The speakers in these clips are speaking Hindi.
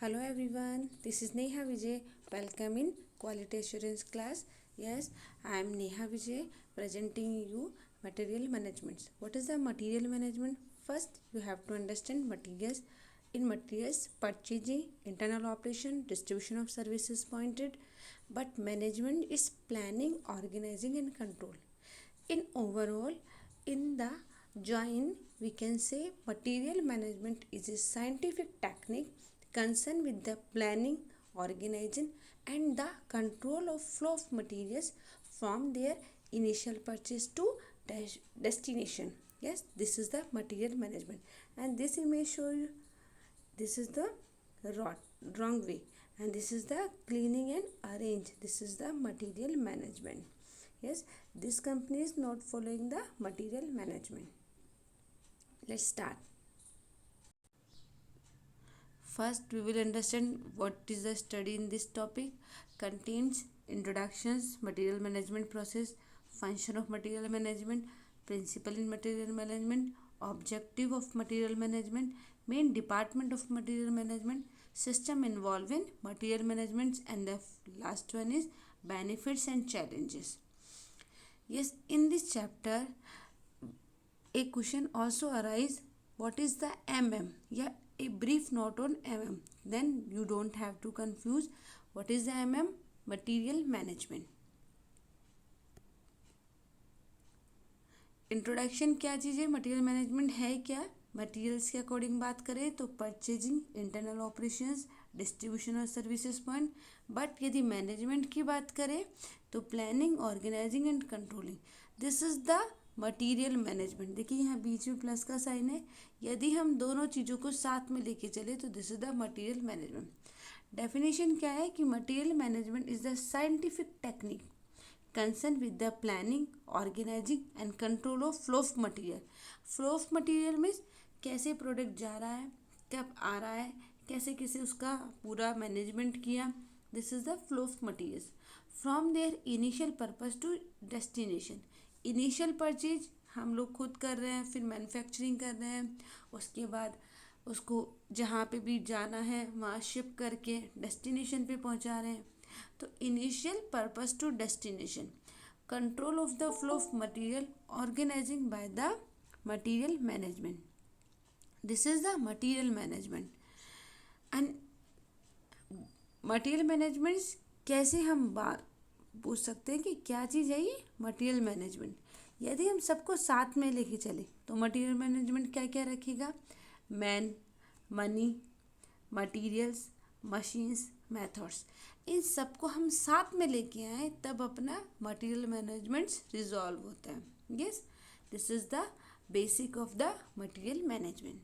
Hello everyone, this is Neha Vijay. Welcome in Quality Assurance class. Yes, I am Neha Vijay presenting you material management. What is the material management? First, you have to understand materials. In materials, purchasing, internal operation, distribution of services pointed. But management is planning, organizing, and control. In overall, in the join, we can say material management is a scientific technique concerned with the planning, organizing, and the control of flow of materials from their initial purchase to destination. Yes, this is the material management, and this image show you this is the wrong way, and this is the cleaning and arrange. This is the material management. Yes, this company is not following the material management. Let's start. First, we will understand what is the study in this topic. Contains introductions, material management process, function of material management, principle in material management, objective of material management, main department of material management, system involved in material management, and the last one is benefits and challenges. Yes, in this chapter, a question also arise, what is the yeah, a brief note on then you don't have to confuse what is the material management. Introduction क्या चीज़ है, मटेरियल मैनेजमेंट है क्या. मटेरियल्स के अकॉर्डिंग बात करें तो परचेजिंग, इंटरनल ऑपरेशंस, डिस्ट्रीब्यूशन और सर्विसेज पॉइंट. बट यदि मैनेजमेंट की बात करें तो planning, organising and controlling. This is the material management. देखिए यहाँ बीच में प्लस का साइन है. यदि हम दोनों चीज़ों को साथ में लेके चले तो this is the material management. Definition क्या है कि material management is the scientific technique concerned with the planning, organizing and control of flow of material. Flow of material means कैसे प्रोडक्ट जा रहा है, कब आ रहा है, कैसे कैसे उसका पूरा मैनेजमेंट किया. This is the flow of materials from their initial purpose to destination. Initial purchase हम लोग खुद कर रहे हैं, फिर मैन्युफैक्चरिंग कर रहे हैं, उसके बाद उसको जहाँ पे भी जाना है वहाँ शिप करके डेस्टिनेशन पे पहुँचा रहे हैं. तो initial purpose to destination, control of the flow of material, organising by the material management. This is the material management. And material management कैसे हम बात पूछ सकते हैं कि क्या चीज़ है ये मटेरियल मैनेजमेंट. यदि हम सबको साथ में लेके चले तो मटेरियल मैनेजमेंट क्या क्या रखेगा, man, money, materials, machines, methods. इन सबको हम साथ में लेके आए तब अपना मटेरियल मैनेजमेंट रिजॉल्व होता है. Yes, this is the basic of the material management.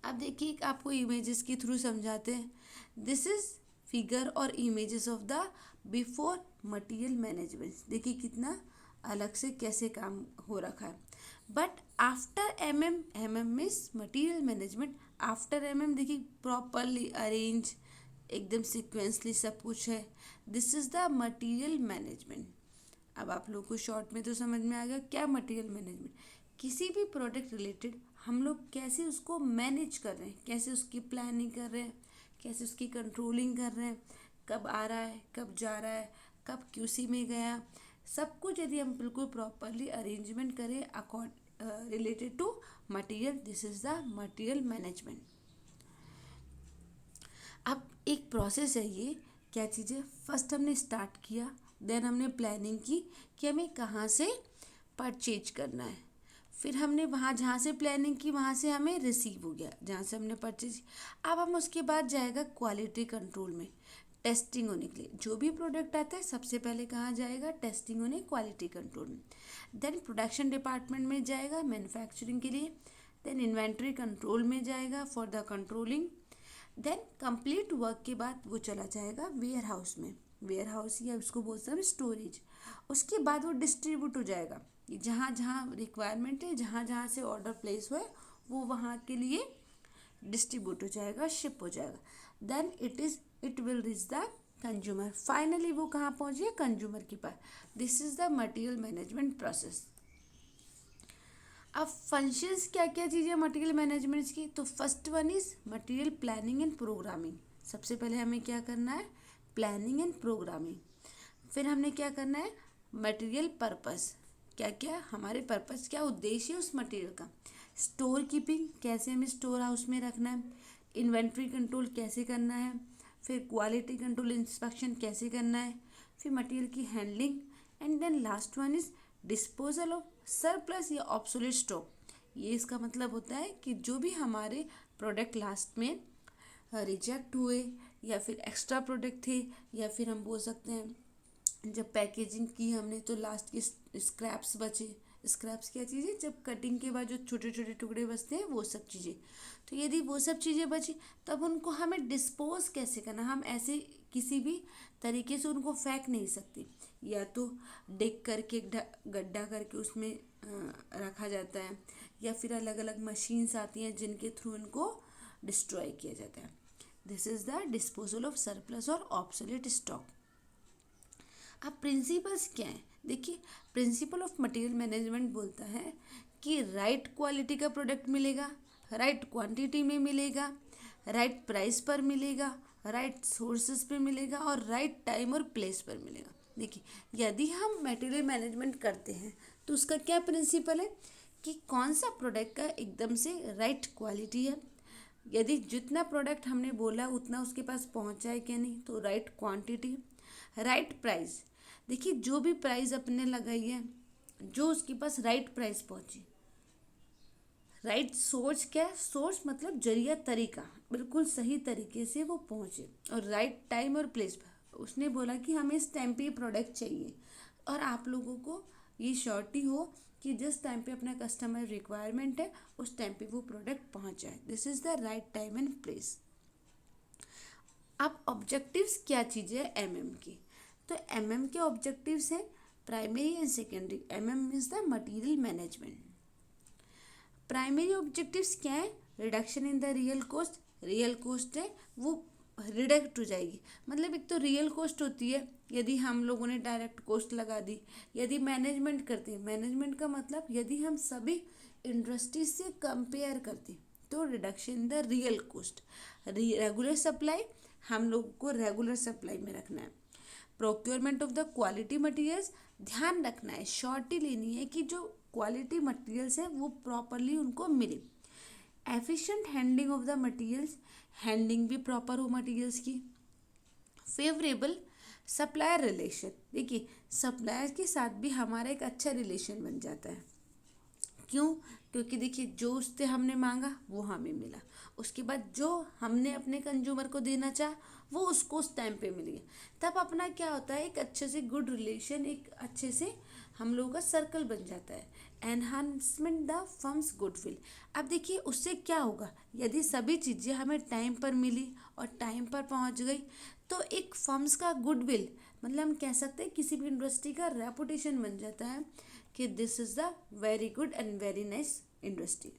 अब देखिए आपको इमेजेस के थ्रू समझाते हैं. दिस इज फिगर और images of the before material management. देखिए कितना अलग से कैसे काम हो रखा है. But after M means material management. After देखिए प्रॉपरली अरेंज, एकदम सिक्वेंसली सब कुछ है. This is the material management. अब आप लोग को शॉर्ट में तो समझ में आ गया क्या मटेरियल मैनेजमेंट. किसी भी प्रोडक्ट रिलेटेड हम लोग कैसे उसको मैनेज कर रहे हैं, कैसे उसकी प्लानिंग कर रहे हैं, कैसे उसकी कंट्रोलिंग कर रहे हैं, कब आ रहा है, कब जा रहा है, कब क्यूसी में गया, सब कुछ यदि हम बिल्कुल प्रॉपरली अरेंजमेंट करें related to material, this is the material management. अब एक प्रोसेस है ये. क्या चीज़ है, फर्स्ट हमने स्टार्ट किया, देन हमने प्लानिंग की कि हमें कहाँ से परचेज करना है. फिर हमने वहाँ जहाँ से प्लानिंग की वहाँ से हमें रिसीव हो गया जहाँ से हमने परचेज. अब हम उसके बाद जाएगा क्वालिटी कंट्रोल में, टेस्टिंग होने के लिए. जो भी प्रोडक्ट आता है सबसे पहले कहाँ जाएगा, टेस्टिंग होने क्वालिटी कंट्रोल में. देन प्रोडक्शन डिपार्टमेंट में जाएगा मैन्युफैक्चरिंग के लिए. देन इन्वेंट्री कंट्रोल में जाएगा for the controlling. Then complete work के बाद वो चला जाएगा वेयर हाउस में. वेयर हाउस या उसको बोलते हैं स्टोरेज. उसके बाद वो डिस्ट्रीब्यूट हो जाएगा. जहाँ जहाँ रिक्वायरमेंट है, जहाँ जहाँ से ऑर्डर प्लेस हुआ है वो वहाँ के लिए डिस्ट्रीब्यूट हो जाएगा, शिप हो जाएगा. Then it will reach the consumer. Finally वो कहाँ पहुँच कंज्यूमर के पास. This is the material management process. अब फंक्शंस क्या क्या चीज़ें मटेरियल मैनेजमेंट की, तो first one is material planning and programming. सबसे पहले हमें क्या करना है, प्लानिंग एंड प्रोग्रामिंग। फिर हमने क्या करना है, मटेरियल पर्पस, क्या क्या हमारे पर्पस, क्या उद्देश्य है उस मटेरियल का। स्टोर कीपिंग, कैसे हमें स्टोर हाउस में रखना है। इन्वेंट्री कंट्रोल कैसे करना है। फिर क्वालिटी कंट्रोल इंस्पेक्शन कैसे करना है। फिर मटेरियल की handling. And then last one is disposal of surplus या ऑब्सोलेट स्टॉक। ये इसका मतलब होता है कि जो भी हमारे प्रोडक्ट लास्ट में रिजेक्ट हुए या फिर एक्स्ट्रा प्रोडक्ट थे, या फिर हम बोल सकते हैं जब पैकेजिंग की हमने तो लास्ट के स्क्रैप्स बचे। स्क्रैप्स क्या चीज़ है, जब कटिंग के बाद जो छोटे छोटे टुकड़े बचते हैं वो सब चीज़ें। तो यदि वो सब चीज़ें बची तब उनको हमें डिस्पोज कैसे करना। हम ऐसे किसी भी तरीके से उनको फेंक नहीं सकते, या तो डिग करके गड्ढा करके उसमें रखा जाता है, या फिर अलग अलग मशीन्स आती हैं जिनके थ्रू इनको डिस्ट्रॉय किया जाता है। This is the disposal of surplus और ऑब्सोलेट स्टॉक। अब प्रिंसिपल्स क्या है, देखिए प्रिंसिपल ऑफ मटेरियल मैनेजमेंट बोलता है कि राइट क्वालिटी का प्रोडक्ट मिलेगा, राइट क्वांटिटी में मिलेगा, राइट प्राइस पर मिलेगा, राइट सोर्सेज पे मिलेगा, और राइट टाइम और प्लेस पर मिलेगा। देखिए यदि हम मटेरियल मैनेजमेंट करते हैं तो उसका क्या प्रिंसिपल है कि कौन सा प्रोडक्ट का एकदम से राइट क्वालिटी है, यदि जितना प्रोडक्ट हमने बोला उतना उसके पास पहुंचा है क्या नहीं, तो राइट क्वांटिटी। राइट प्राइस, देखिए जो भी प्राइस अपने लगाई है जो उसके पास राइट प्राइस पहुंची। राइट सोर्स, क्या सोर्स मतलब जरिया, तरीका, बिल्कुल सही तरीके से वो पहुंचे। और राइट टाइम और प्लेस, उसने बोला कि हमें इस टाइम पे ये प्रोडक्ट चाहिए, और आप लोगों को ये श्योरिटी हो कि जिस टाइम पे अपना कस्टमर रिक्वायरमेंट है उस टाइम पे वो प्रोडक्ट पहुंच जाए। This is the right time and place. अब ऑब्जेक्टिव्स क्या चीज़ है एमएम की, तो एमएम के ऑब्जेक्टिव्स हैं primary and secondary. MM means the material management. Primary objectives क्या है, reduction in the real cost. Real cost है वो रिडक्ट हो जाएगी, मतलब एक तो रियल कॉस्ट होती है यदि हम लोगों ने डायरेक्ट कॉस्ट लगा दी। यदि मैनेजमेंट करते हैं, मैनेजमेंट का मतलब यदि हम सभी इंडस्ट्रीज से कंपेयर करते हैं तो reduction in the real cost. Regular supply, हम लोग को रेगुलर सप्लाई में रखना है। Procurement of the quality materials, ध्यान रखना है, श्योरिटी लेनी है कि जो क्वालिटी मटेरियल्स है वो प्रॉपरली उनको मिले। Efficient handling of the materials, handling भी प्रॉपर हो मटेरियल्स की। फेवरेबल सप्लायर रिलेशन, देखिए सप्लायर के साथ भी हमारा एक अच्छा रिलेशन बन जाता है। क्यों, क्योंकि देखिए जो उससे हमने मांगा वो हमें मिला, उसके बाद जो हमने अपने कंज्यूमर को देना चाहा वो उसको उस टाइम पे मिल गया। तब अपना क्या होता है, एक अच्छे से गुड रिलेशन, एक अच्छे से हम लोगों का सर्कल बन जाता है। Enhancement the firms goodwill. अब देखिए उससे क्या होगा, यदि सभी चीज़ें हमें टाइम पर मिली और टाइम पर पहुंच गई तो एक फर्म्स का गुडविल, मतलब हम कह सकते हैं किसी भी इंडस्ट्री का रेपुटेशन बन जाता है कि this is the very good and very nice industry.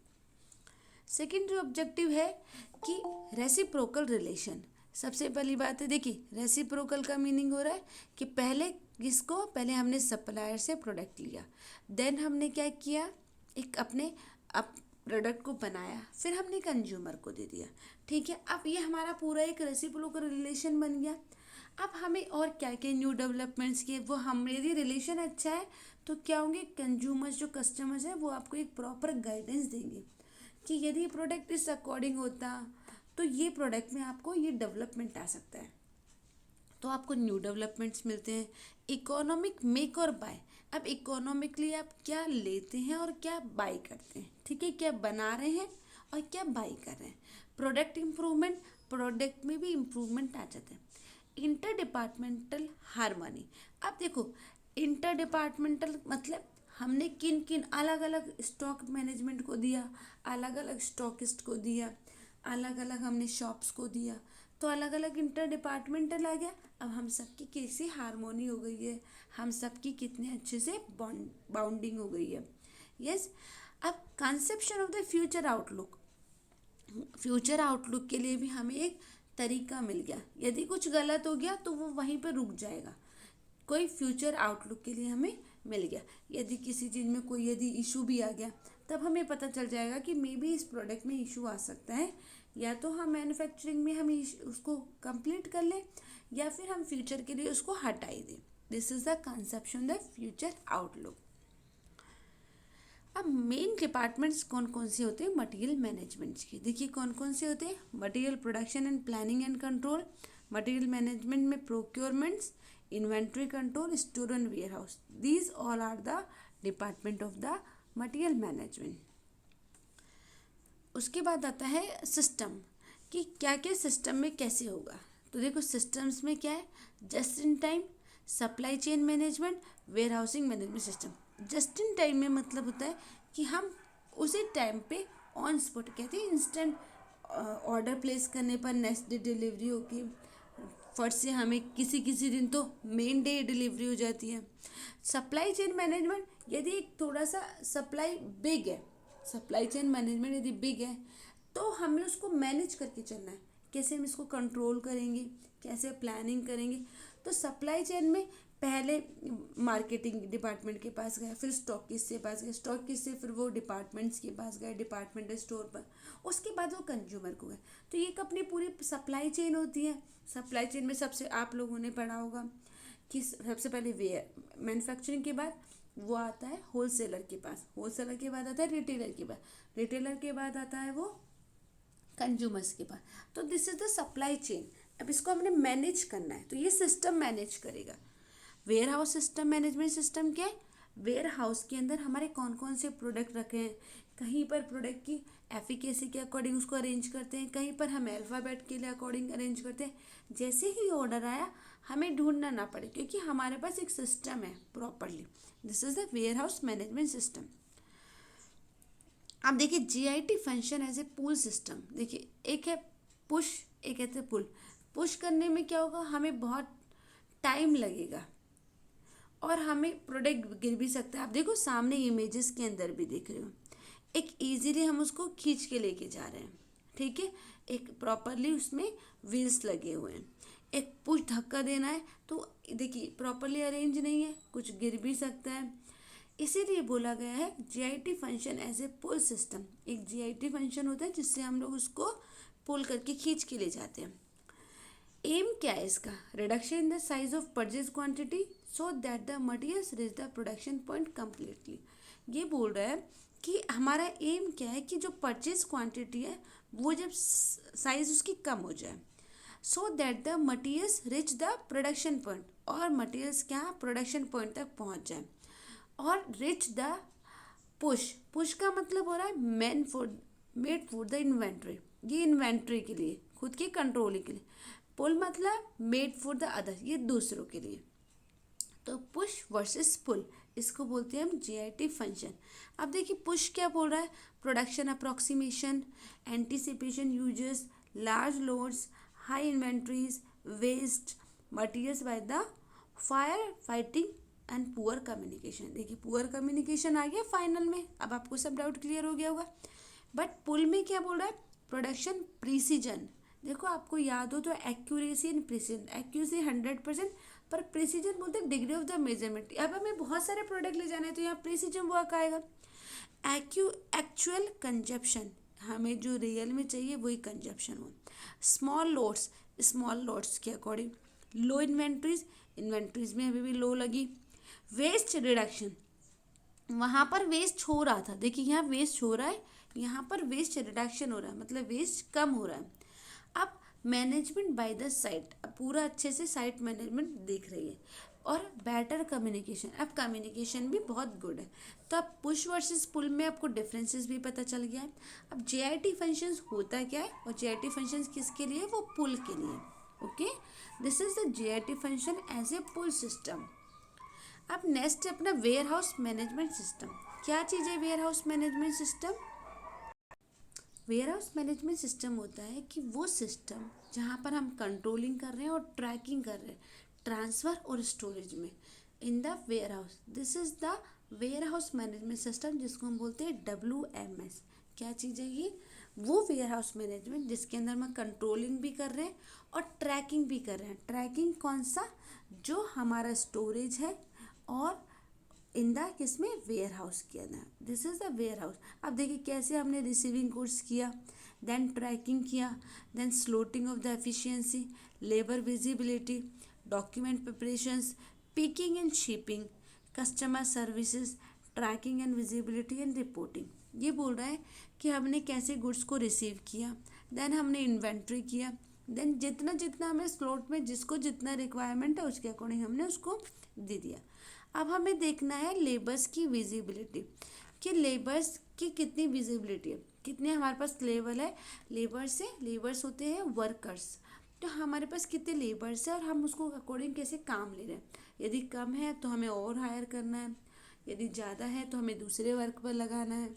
Second जो ऑब्जेक्टिव है कि रेसिप्रोकल रिलेशन। सबसे पहली बात है, देखिए रेसिप्रोकल का मीनिंग हो रहा है कि पहले हमने सप्लायर से प्रोडक्ट लिया, देन हमने क्या किया, एक अपने प्रोडक्ट को बनाया, फिर हमने कंज्यूमर को दे दिया। ठीक है, अब ये हमारा पूरा एक रेसिप्रोकल रिलेशन बन गया। अब हमें और क्या क्या न्यू डेवलपमेंट्स किए, वो हमारी रिलेशन अच्छा है तो क्या होंगे, कंज्यूमर्स जो कस्टमर्स हैं वो आपको एक प्रॉपर गाइडेंस देंगे कि यदि ये प्रोडक्ट इस अकॉर्डिंग होता तो ये प्रोडक्ट में आपको ये डेवलपमेंट आ सकता है, तो आपको न्यू डेवलपमेंट्स मिलते हैं। इकोनॉमिक मेक और बाय, अब इकोनॉमिकली आप क्या लेते हैं और क्या बाय करते हैं, ठीक है, क्या बना रहे हैं और क्या बाय कर रहे हैं। प्रोडक्ट इम्प्रूवमेंट, प्रोडक्ट में भी इम्प्रूवमेंट आ जाता है। इंटर डिपार्टमेंटल हार्मनी, अब देखो इंटर डिपार्टमेंटल मतलब हमने किन किन अलग अलग स्टॉक मैनेजमेंट को दिया, अलग अलग स्टॉकिस्ट को दिया, अलग अलग हमने शॉप्स को दिया, तो अलग अलग इंटर डिपार्टमेंटल आ गया। अब हम सबकी कैसी हारमोनी हो गई है, हम सबकी कितने अच्छे से बाउंडिंग हो गई है। यस, अब conception of the future outlook, future outlook के लिए भी हमें एक तरीका मिल गया। यदि कुछ गलत हो गया तो वो वहीं पर रुक जाएगा, कोई फ्यूचर आउटलुक के लिए हमें मिल गया। यदि किसी चीज़ में कोई यदि इशू भी आ गया तब हमें पता चल जाएगा कि मे बी इस प्रोडक्ट में इशू आ सकता है, या तो हम मैन्युफैक्चरिंग में हम उसको कंप्लीट कर लें या फिर हम फ्यूचर के लिए उसको हटा ही दें। This is the conception the future outlook. अब मेन डिपार्टमेंट्स कौन कौन से होते हैं मटेरियल मैनेजमेंट के, देखिए कौन कौन से होते हैं। Material production and planning and control, material management में procurements, inventory control, store and warehouse, these all are the department of the material management. उसके बाद आता है सिस्टम, कि क्या क्या सिस्टम में कैसे होगा। तो देखो सिस्टम्स में क्या है, just in time, supply chain management, warehousing management system. Just in time में मतलब होता है कि हम उसी टाइम पे ऑन स्पॉट, कहते हैं इंस्टेंट ऑर्डर प्लेस करने पर नेक्स्ट डे डिलीवरी होगी। फट से हमें किसी किसी दिन तो मेन डे डिलीवरी हो जाती है। सप्लाई चेन मैनेजमेंट, यदि एक थोड़ा सा सप्लाई बिग है, सप्लाई चेन मैनेजमेंट यदि बिग है तो हमें उसको मैनेज करके चलना है, कैसे हम इसको कंट्रोल करेंगे, कैसे प्लानिंग करेंगे। तो सप्लाई चेन में पहले मार्केटिंग डिपार्टमेंट के पास गए, फिर स्टॉकिस्ट के पास गए, स्टॉकिस्ट से फिर वो डिपार्टमेंट्स के पास गए, डिपार्टमेंटल स्टोर पर, उसके बाद वो कंज्यूमर को गए। तो ये एक अपनी पूरी सप्लाई चेन होती है। सप्लाई चेन में सबसे आप लोगों ने पढ़ा होगा कि सबसे पहले वेयर मैन्युफैक्चरिंग के बाद वो आता है होलसेलर के पास, होलसेलर के बाद आता है रिटेलर के पास, रिटेलर के बाद आता है वो कंज्यूमर्स के पास। तो this is the supply chain. अब इसको हमने मैनेज करना है, तो ये सिस्टम मैनेज करेगा। Warehouse system management system क्या है, वेयर हाउस के अंदर हमारे कौन कौन से प्रोडक्ट रखे हैं, कहीं पर प्रोडक्ट की एफिकेसी के अकॉर्डिंग उसको अरेंज करते हैं, कहीं पर हम अल्फ़ाबेट के लिए अकॉर्डिंग अरेंज करते हैं। जैसे ही ऑर्डर आया हमें ढूंढना ना पड़े, क्योंकि हमारे पास एक सिस्टम है properly. This is the warehouse management system. अब देखिए JIT function as a pull system. देखिए एक है पुश, एक है पुल। पुश करने में क्या होगा, हमें बहुत टाइम लगेगा और हमें प्रोडक्ट गिर भी सकता है। आप देखो सामने इमेजेस के अंदर भी देख रहे हो, एक इजीली हम उसको खींच के लेके जा रहे हैं, ठीक है, एक प्रॉपरली उसमें व्हील्स लगे हुए हैं। एक पुश धक्का देना है तो देखिए प्रॉपरली अरेंज नहीं है, कुछ गिर भी सकता है। इसीलिए बोला गया है JIT function as a pull system. एक जीआईटी फंक्शन होता है जिससे हम लोग उसको पुल करके खींच के ले जाते हैं। एम क्या है इसका, reduction in the size of purchase quantity so that the materials reach the production point completely. ये बोल रहा है कि हमारा एम क्या है कि जो परचेज क्वांटिटी है वो जब साइज उसकी कम हो जाए, so that the materials rich the production point, और मटीरियल्स क्या प्रोडक्शन पॉइंट तक पहुंच जाए। और रिच द पुश, पुश का मतलब हो रहा है मेड फॉर द इन्वेंट्री, ये इन्वेंट्री के लिए, खुद की कंट्रोल के लिए। पुल मतलब मेड फॉर द अदर, ये दूसरों के लिए। तो पुश वर्सेस पुल, इसको बोलते हैं हम जीआईटी फंक्शन। अब देखिए पुश क्या बोल रहा है, production approximation, anticipation uses, large loads, high inventories, waste materials by the fire fighting and poor communication. देखिए पुअर कम्युनिकेशन आ गया फाइनल में, अब आपको सब डाउट क्लियर हो गया होगा। बट पुल में क्या बोल रहा है, प्रोडक्शन प्रिसीजन। देखो आपको याद हो तो एक्यूरेसी एंड प्रिसीजन, एक्यूरेसी 100%, पर प्रिसीजन बोलते हैं डिग्री ऑफ द मेजरमेंट। अब हमें बहुत सारे प्रोडक्ट ले जाना है तो यहाँ प्रिसीजन वर्क आएगा। एक्चुअल कंजप्शन, हमें जो रियल में चाहिए वही कंजप्शन हो। स्मॉल लॉट्स, स्मॉल लॉट्स के अकॉर्डिंग। लो इन्वेंट्रीज, इन्वेंट्रीज में अभी भी लो लगी। वेस्ट रिडक्शन, वहाँ पर वेस्ट हो रहा था, देखिए यहाँ वेस्ट हो रहा है, यहाँ पर वेस्ट रिडक्शन हो रहा है, मतलब वेस्ट कम हो रहा है। अब मैनेजमेंट बाय द साइट, अब पूरा अच्छे से साइट मैनेजमेंट देख रही है। और बेटर कम्युनिकेशन, अब कम्युनिकेशन भी बहुत गुड है। तो अब पुश वर्सेस पुल में आपको डिफरेंसेस भी पता चल गया है। अब जीआईटी फंक्शंस होता क्या है, और जीआईटी फंक्शंस किसके लिए, वो पुल के लिए। Okay, this is the JIT function as a pull system. अब नेक्स्ट है अपना वेयर हाउस मैनेजमेंट सिस्टम। क्या चीज़ है warehouse management system, warehouse management system होता है कि वो सिस्टम जहाँ पर हम कंट्रोलिंग कर रहे हैं और ट्रैकिंग कर रहे हैं ट्रांसफ़र और स्टोरेज में in the warehouse. This is the warehouse management system, जिसको हम बोलते हैं WMS। क्या चीज़ है ये, वो वेयर हाउस मैनेजमेंट जिसके अंदर हम कंट्रोलिंग भी कर रहे हैं और ट्रैकिंग भी कर रहे हैं। ट्रैकिंग कौन सा, जो हमारा स्टोरेज है और इन द किसमें वेयर हाउस किया था, this is the warehouse. अब देखिए कैसे हमने रिसीविंग गुड्स किया, देन ट्रैकिंग किया, then slotting of the efficiency, labour visibility, document preparations, picking and shipping, customer services, tracking and visibility and reporting. ये बोल रहा है कि हमने कैसे गुड्स को रिसीव किया, देन हमने इन्वेंट्री किया, देन जितना जितना हमें स्लॉट में जिसको जितना रिक्वायरमेंट है उसके अकॉर्डिंग हमने उसको दे दिया। अब हमें देखना है लेबर्स की विजिबिलिटी, कि लेबर्स की कितनी विजिबिलिटी है, कितने हमारे पास लेबर है। लेबर्स है, लेबर्स होते हैं वर्कर्स, तो हमारे पास कितने लेबर्स है और हम उसको अकॉर्डिंग कैसे काम ले रहे हैं। यदि कम है तो हमें और हायर करना है, यदि ज़्यादा है तो हमें दूसरे वर्क पर लगाना है।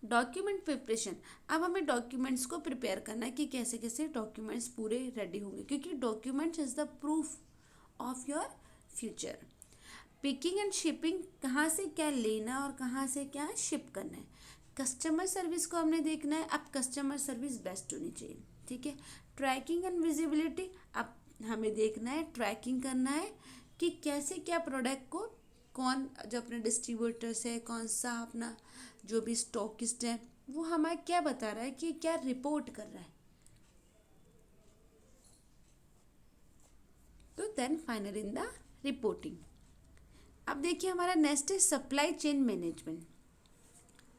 डॉक्यूमेंट प्रिपरेशन, अब हमें डॉक्यूमेंट्स को प्रिपेयर करना है कि कैसे कैसे डॉक्यूमेंट्स पूरे रेडी होंगे, क्योंकि documents is the proof of your future. Picking and shipping, कहाँ से क्या लेना और कहाँ से क्या शिप करना है। कस्टमर सर्विस को हमने देखना है, अब कस्टमर सर्विस बेस्ट होनी चाहिए, ठीक है। ट्रैकिंग एंड विजिबिलिटी, अब हमें देखना है, ट्रैकिंग करना है कि कैसे क्या प्रोडक्ट को कौन जो अपने डिस्ट्रीब्यूटर्स है, कौन सा अपना जो भी स्टॉकिस्ट है वो हमें क्या बता रहा है कि क्या रिपोर्ट कर रहा है। तो then final in the reporting. अब देखिए हमारा नेक्स्ट है supply chain management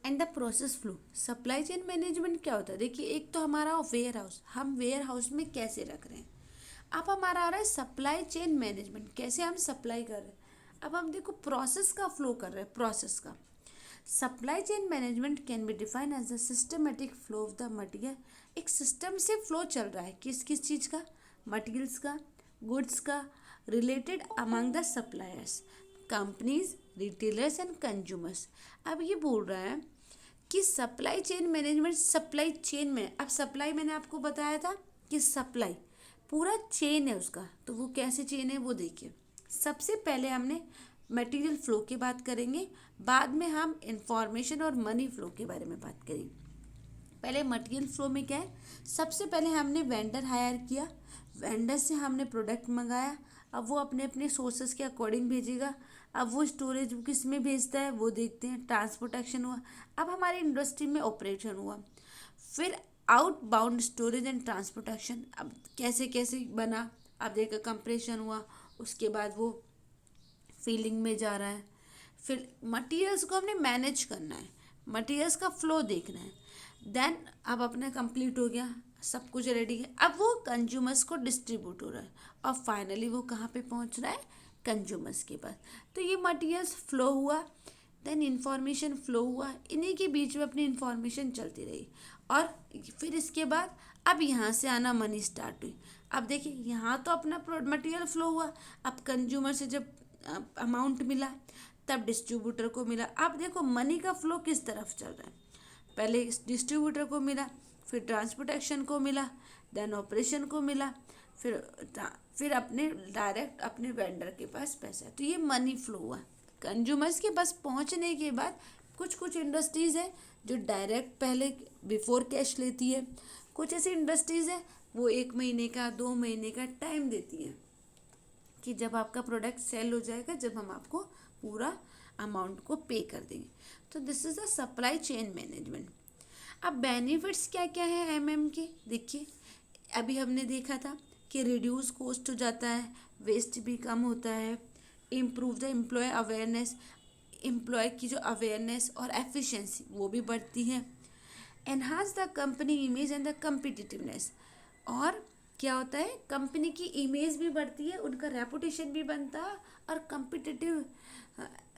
and the process flow. Supply chain management क्या होता है, देखिए एक तो हमारा वेयर हाउस, हम वेयर हाउस में कैसे रख रहे हैं। अब हमारा आ रहा है सप्लाई चेन मैनेजमेंट, कैसे हम सप्लाई कर रहे हैं। अब हम देखो प्रोसेस का फ्लो कर रहे हैं, प्रोसेस का। Supply chain management can be define as the systematic flow of the material. एक सिस्टम से फ्लो चल रहा है, किस किस चीज़ का, मटीरियल्स का, गुड्स का, related among the suppliers, companies, retailers and consumers. अब ये बोल रहा है कि supply chain management, supply chain में, अब सप्लाई मैंने आपको बताया था कि सप्लाई पूरा चेन है उसका, तो वो कैसे चेन है वो देखिए। सबसे पहले हमने मटेरियल फ्लो की बात करेंगे, बाद में हम इंफॉर्मेशन और मनी फ्लो के बारे में बात करेंगे। पहले मटेरियल फ्लो में क्या है, सबसे पहले हमने वेंडर हायर किया, वेंडर से हमने प्रोडक्ट मंगाया, अब वो अपने अपने सोर्सेज के अकॉर्डिंग भेजेगा, अब वो स्टोरेज किस में भेजता है वो देखते हैं। ट्रांसपोर्टेशन हुआ, अब हमारी इंडस्ट्री में ऑपरेशन हुआ। फिर out bound storage and transportation, अब कैसे कैसे बना, अब देखो कंप्रेशन हुआ, उसके बाद वो फीलिंग में जा रहा है। फिर मटेरियल्स को हमने मैनेज करना है, मटेरियल्स का फ्लो देखना है। देन अब अपना कंप्लीट हो गया, सब कुछ रेडी है, अब वो कंज्यूमर्स को डिस्ट्रीब्यूट हो रहा है और फाइनली वो कहाँ पे पहुँच रहा है, कंज्यूमर्स के पास। तो ये मटेरियल्स फ्लो हुआ, देन इंफॉर्मेशन फ्लो हुआ, इन्हीं के बीच में अपनी इंफॉर्मेशन चलती रही। और फिर इसके बाद अब यहाँ से आना मनी स्टार्ट हुई। अब देखिए यहाँ तो अपना मटेरियल फ्लो हुआ, अब कंज्यूमर से जब अमाउंट मिला तब डिस्ट्रीब्यूटर को मिला। अब देखो मनी का फ्लो किस तरफ चल रहा है, पहले डिस्ट्रीब्यूटर को मिला, फिर ट्रांसपोर्टेशन को मिला, देन ऑपरेशन को मिला, फिर अपने डायरेक्ट अपने वेंडर के पास पैसा। तो ये मनी फ्लो हुआ। कंज्यूमर्स के पास पहुंचने के बाद कुछ कुछ इंडस्ट्रीज़ है जो डायरेक्ट पहले बिफोर कैश लेती है, कुछ ऐसी इंडस्ट्रीज़ है वो 1 महीने का 2 महीने का टाइम देती है कि जब आपका प्रोडक्ट सेल हो जाएगा, जब हम आपको पूरा अमाउंट को पे कर देंगे। तो this is the supply chain management. अब बेनिफिट्स क्या क्या है एमएम के, देखिए अभी हमने देखा था कि रिड्यूस कॉस्ट हो जाता है, वेस्ट भी कम होता है, improve the employee awareness, employee की जो अवेयरनेस और एफिशिएंसी वो भी बढ़ती है, enhance the company image and the competitiveness. और क्या होता है, कंपनी की इमेज भी बढ़ती है, उनका रेपुटेशन भी बनता है, और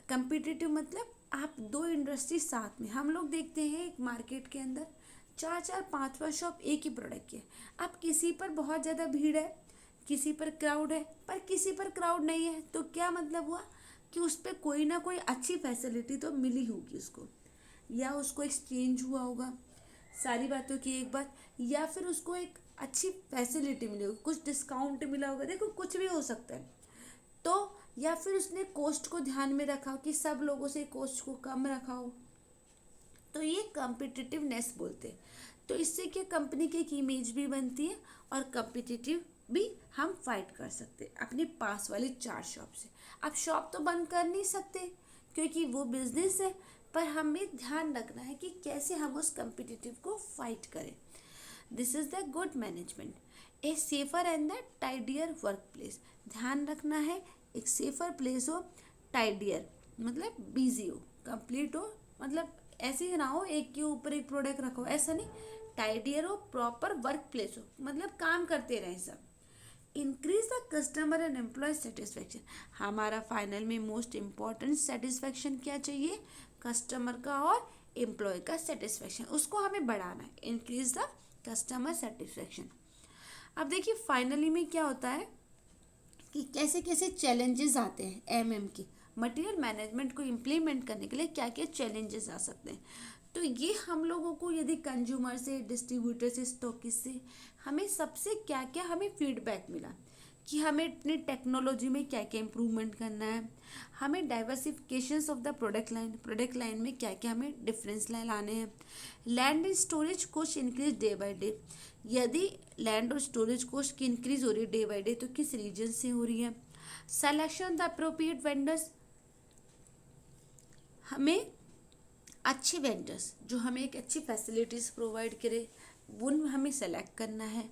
कम्पिटिटिव मतलब आप दो इंडस्ट्री साथ में, हम लोग देखते हैं एक मार्केट के अंदर 4-4 5-5 शॉप एक ही प्रोडक्ट के, अब किसी पर बहुत ज़्यादा भीड़ है, किसी पर क्राउड है, पर किसी पर क्राउड नहीं है, तो क्या मतलब हुआ कि उस पर कोई ना कोई अच्छी फैसिलिटी तो मिली होगी उसको, या उसको एक्सचेंज हुआ होगा सारी बातों की एक बात, या फिर उसको एक अच्छी फैसिलिटी मिली होगी, कुछ डिस्काउंट मिला होगा, देखो कुछ भी हो सकता है। तो या फिर उसने कॉस्ट को ध्यान में रखा कि सब लोगों से कॉस्ट को कम रखा हो, तो ये कॉम्पिटिटिवनेस बोलते हैं। तो इससे क्या कंपनी की एक इमेज भी बनती है और कम्पिटिटिव भी हम फाइट कर सकते हैं अपने पास वाले 4 शॉप से। अब शॉप तो बंद कर नहीं सकते क्योंकि वो बिजनेस है, पर हमें ध्यान रखना है कि कैसे हम उस कम्पिटिटिव को फाइट करें। This is the good management. A safer and the tidier workplace. ध्यान रखना है एक सेफर प्लेस हो, टाइडियर मतलब बिजी हो, कंप्लीट हो, मतलब ऐसे ही ना हो एक के ऊपर एक प्रोडक्ट रखो, ऐसा नहीं। टाइडियर हो, प्रॉपर वर्क प्लेस हो, मतलब काम करते रहें सब। Increase the customer and employee satisfaction. हमारा फाइनल में मोस्ट इम्पॉर्टेंट सेटिस्फेक्शन क्या चाहिए? कस्टमर का और एम्प्लॉय का सेटिस्फेक्शन, उसको हमें बढ़ाना है। Increase the customer satisfaction. अब देखिए फाइनली में क्या होता है कि कैसे कैसे चैलेंजेस आते हैं एमएम के मटेरियल मैनेजमेंट को इम्प्लीमेंट करने के लिए, क्या क्या चैलेंजेस आ सकते हैं। तो ये हम लोगों को यदि कंज्यूमर से, डिस्ट्रीब्यूटर से, स्टॉकिस्ट से हमें सबसे क्या क्या हमें फीडबैक मिला कि हमें अपनी टेक्नोलॉजी में क्या क्या इम्प्रूवमेंट करना है, हमें डाइवर्सिफिकेशंस ऑफ द प्रोडक्ट लाइन में क्या क्या हमें डिफरेंस लाने हैं। Land and storage cost increase day by day. यदि लैंड और स्टोरेज कॉस्ट की इंक्रीज हो रही है डे बाय डे, तो किस रीजन से हो रही है। Selection the appropriate vendors. हमें अच्छे वेंडर्स जो हमें एक अच्छी फैसिलिटीज़ प्रोवाइड करे, वो हमें सेलेक्ट करना है।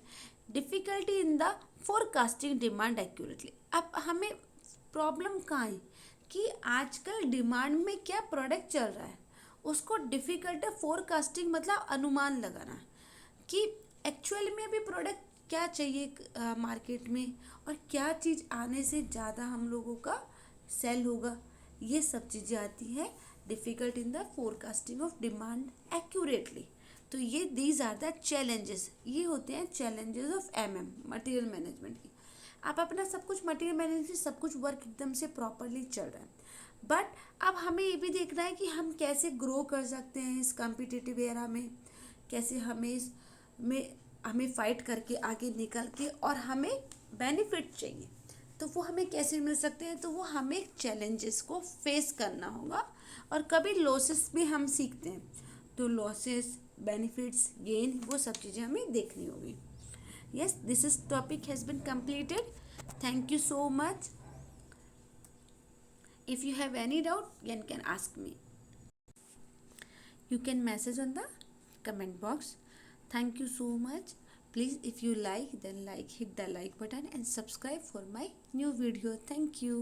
Difficulty in the forecasting demand accurately. अब हमें प्रॉब्लम कहाँ है कि आजकल डिमांड में क्या प्रोडक्ट चल रहा है उसको डिफ़िकल्ट है फोरकास्टिंग, मतलब अनुमान लगाना कि एक्चुअल में अभी प्रोडक्ट क्या चाहिए मार्केट में और क्या चीज़ आने से ज़्यादा हम लोगों का सेल होगा। ये सब चीज़ें आती है difficult in the forecasting of demand accurately. तो ये दीज आर द चैलेंजेस, ये होते हैं challenges of MM material management की। आप अपना सब कुछ मटेरियल मैनेजमेंट सब कुछ वर्क एकदम से प्रॉपरली चल रहा है, बट अब हमें ये भी देखना है कि हम कैसे ग्रो कर सकते हैं इस कॉम्पिटिटिव एरा में, कैसे हमें इसमें हमें फाइट करके आगे निकल के और हमें बेनिफिट चाहिए, तो वो हमें कैसे मिल सकते हैं। तो वो हमें चैलेंजेस को फेस करना होगा और कभी लॉसेस भी हम सीखते हैं, तो लॉसेस, बेनिफिट्स, गेन, वो सब चीज़ें हमें देखनी होगी। Yes, this is topic has been completed. Thank you so much. If you have any doubt, you can ask me. You can message on the comment box. Thank you so much. Please, if you like, then like, hit the like button and subscribe for my new video. Thank you.